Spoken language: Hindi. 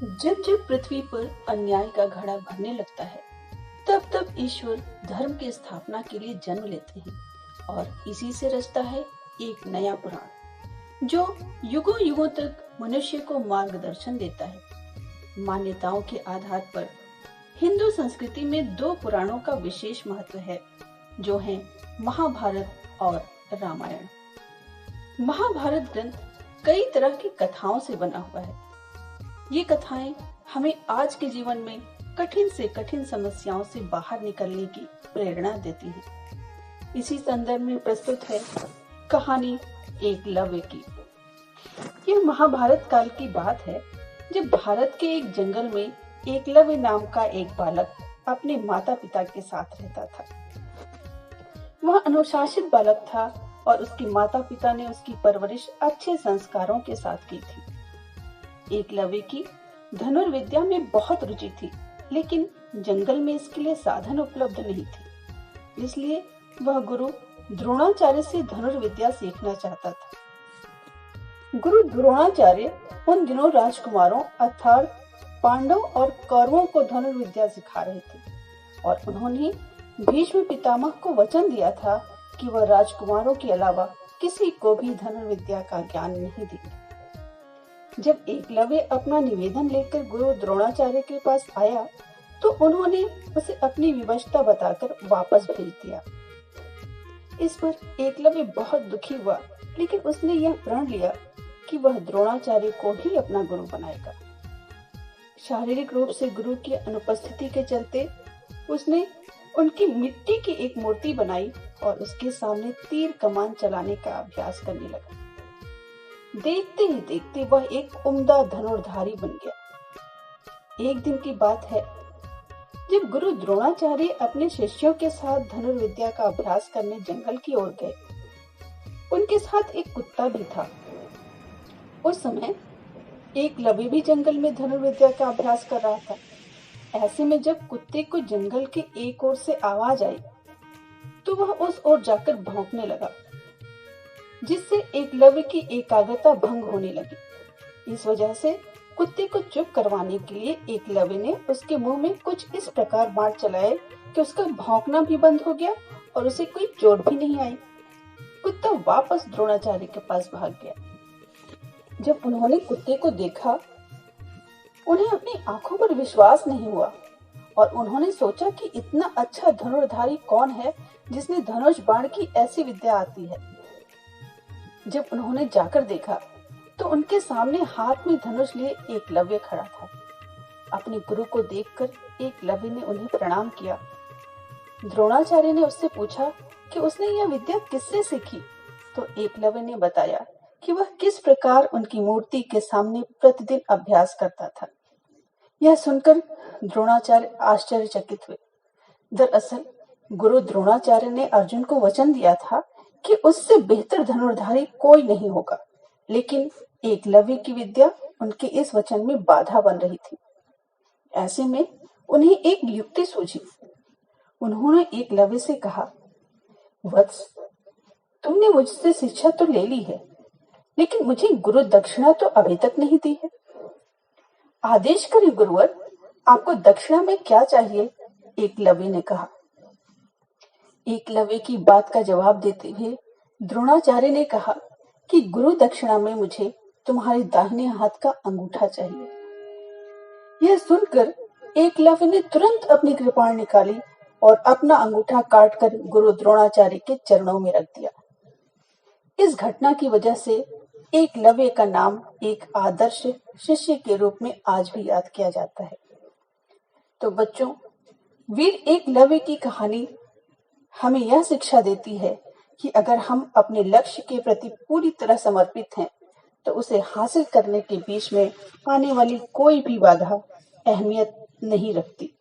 जब जब पृथ्वी पर अन्याय का घड़ा भरने लगता है, तब तब ईश्वर धर्म की स्थापना के लिए जन्म लेते हैं और इसी से रचता है एक नया पुराण जो युगों युगों तक मनुष्य को मार्गदर्शन देता है। मान्यताओं के आधार पर हिंदू संस्कृति में दो पुराणों का विशेष महत्व है, जो हैं महाभारत और रामायण। महाभारत ग्रंथ कई तरह की कथाओं से बना हुआ है। ये कथाएं हमें आज के जीवन में कठिन से कठिन समस्याओं से बाहर निकलने की प्रेरणा देती हैं। इसी संदर्भ में प्रस्तुत है कहानी एकलव्य की। यह महाभारत काल की बात है, जब भारत के एक जंगल में एकलव्य नाम का एक बालक अपने माता पिता के साथ रहता था। वह अनुशासित बालक था और उसके माता पिता ने उसकी परवरिश अच्छे संस्कारों के साथ की थी। एकलव्य की धनुर्विद्या में बहुत रुचि थी, लेकिन जंगल में इसके लिए साधन उपलब्ध नहीं थे। इसलिए वह गुरु द्रोणाचार्य से धनुर्विद्या सीखना चाहता था। गुरु द्रोणाचार्य उन दिनों राजकुमारों अर्थात पांडव और कौरवों को धनुर्विद्या सिखा रहे थे और उन्होंने भीष्म पितामह को वचन दिया था कि वह राजकुमारों के अलावा किसी को भी धनुर्विद्या का ज्ञान नहीं देंगे। जब एकलव्य अपना निवेदन लेकर गुरु द्रोणाचार्य के पास आया, तो उन्होंने उसे अपनी विवशता बताकर वापस भेज दिया। इस पर एकलव्य बहुत दुखी हुआ, लेकिन उसने यह प्रण लिया कि वह द्रोणाचार्य को ही अपना गुरु बनाएगा। शारीरिक रूप से गुरु की अनुपस्थिति के चलते उसने उनकी मिट्टी की एक मूर्ति बनाई और उसके सामने तीर कमान चलाने का अभ्यास करने लगा। देखते ही देखते वह एक उम्दा धनुर्धारी बन गया। एक दिन की बात है, जब गुरु द्रोणाचार्य अपने शिष्यों के साथ धनुर्विद्या का अभ्यास करने जंगल की ओर गए। उनके साथ एक कुत्ता भी था। उस समय एकलव्य भी जंगल में धनुर्विद्या का अभ्यास कर रहा था। ऐसे में जब कुत्ते को जंगल के एक ओर से आवाज आई, तो वह उस ओर जाकर भौंकने लगा, जिससे एकलव्य की एकाग्रता भंग होने लगी। इस वजह से कुत्ते को चुप करवाने के लिए एकलव्य ने उसके मुंह में कुछ इस प्रकार मार चलाए कि उसका भौंकना भी बंद हो गया और उसे कोई चोट भी नहीं आई। कुत्ता वापस द्रोणाचार्य के पास भाग गया। जब उन्होंने कुत्ते को देखा, उन्हें अपनी आंखों पर विश्वास नहीं हुआ और उन्होंने सोचा कि इतना अच्छा धनुर्धारी कौन है जिसने धनुष बाण की ऐसी विद्या आती है। जब उन्होंने जाकर देखा, तो उनके सामने हाथ में धनुष लिए एकलव्य खड़ा था। अपने गुरु को देखकर एकलव्य ने उन्हें प्रणाम किया। द्रोणाचार्य ने उससे पूछा कि उसने यह विद्या किससे सीखी, तो एकलव्य ने बताया कि वह किस प्रकार उनकी मूर्ति के सामने प्रतिदिन अभ्यास करता था। यह सुनकर द्रोणाचार्य आश्चर्यचकित हुए। दरअसल गुरु द्रोणाचार्य ने अर्जुन को वचन दिया था कि उससे बेहतर धनुर्धारी कोई नहीं होगा, लेकिन एकलव्य की विद्या उनके इस वचन में बाधा बन रही थी। ऐसे में उन्हें एक युक्ति सूझी। उन्होंने एकलव्य से कहा, वत्स, तुमने मुझसे शिक्षा तो ले ली है, लेकिन मुझे गुरु दक्षिणा तो अभी तक नहीं दी है। आदेश करिए गुरुवर, आपको दक्षिणा में क्या चाहिए? एकलव्य ने कहा। एकलव्य की बात का जवाब देते हुए द्रोणाचार्य ने कहा कि गुरु दक्षिणा में मुझे तुम्हारे दाहिने हाथ का अंगूठा चाहिए। यह सुनकर एकलव्य ने तुरंत अपनी कृपाण निकाली और अपना अंगूठा काटकर गुरु द्रोणाचार्य के चरणों में रख दिया। इस घटना की वजह से एकलव्य का नाम एक आदर्श शिष्य के रूप में आज भी याद किया जाता है। तो बच्चों, वीर एकलव्य की कहानी हमें यह शिक्षा देती है कि अगर हम अपने लक्ष्य के प्रति पूरी तरह समर्पित हैं, तो उसे हासिल करने के बीच में आने वाली कोई भी बाधा अहमियत नहीं रखती।